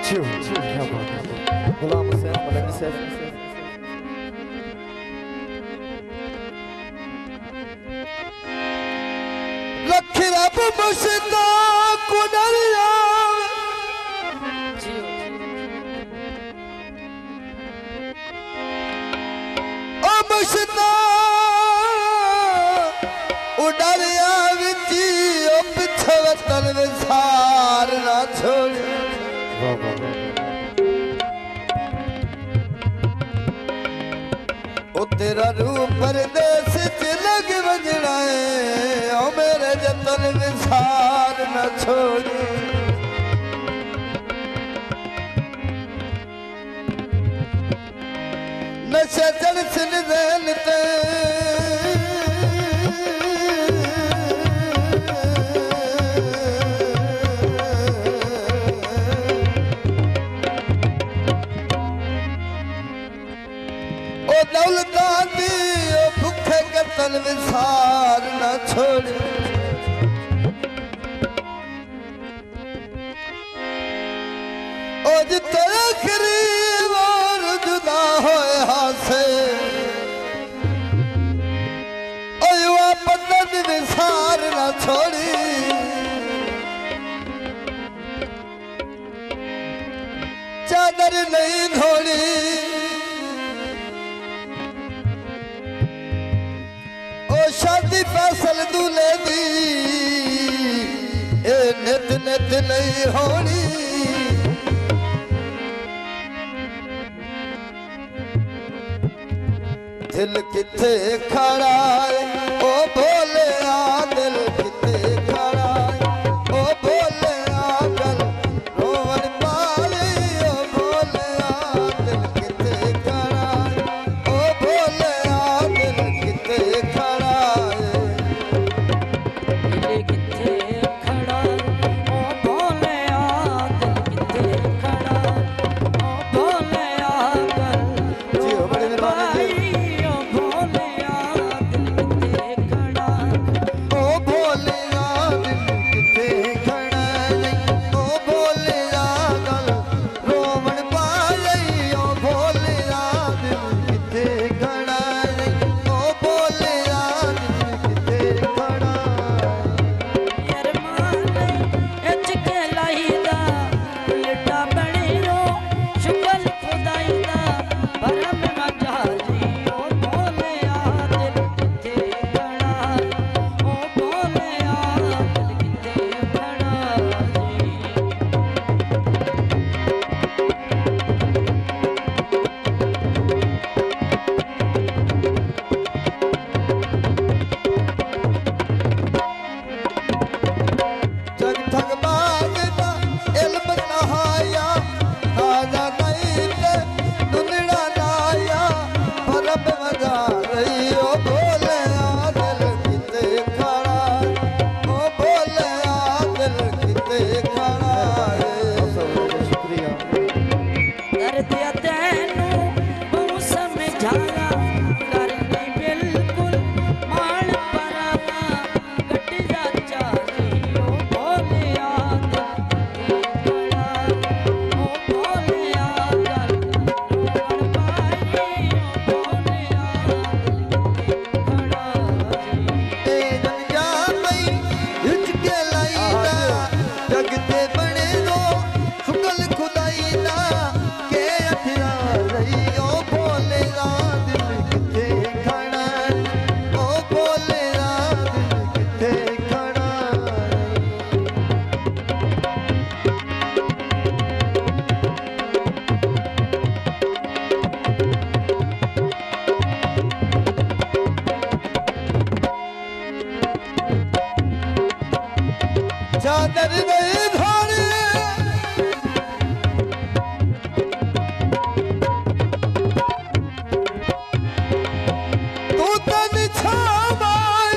क्या बात है। गुलाम हुसैन मदनी साहब लख रब मुश्ता कुदरिया ओ मुश्ता उडरिया विची ओ पिछे वतन विसार ना छोड़। वाह वाह ओ तेरा रूप परदेस च लग वजना है ओ मेरे जतन विसार न छोड़ी। नशे चढ़ सिन देन ते ओ दौलता दी ओ भूखे कतल विसार न छोड़। ओ जिते करीब और जुदा होए हासे ओ युवा पतन विसार न छोड़ी। चादर नहीं धोड़ी शादी फैसल दूल्हे दी ए नित नित नहीं होनी। दिल किथे खड़ा है ओ भोले आ दिल किथे खड़ा है ओ भोले आ गल रोवन पाले ओ भोले आ दिल किथे खड़ा है ओ भोले आ दिल किथे खड़ा चादर नहीं धोनी तू तो निछावाय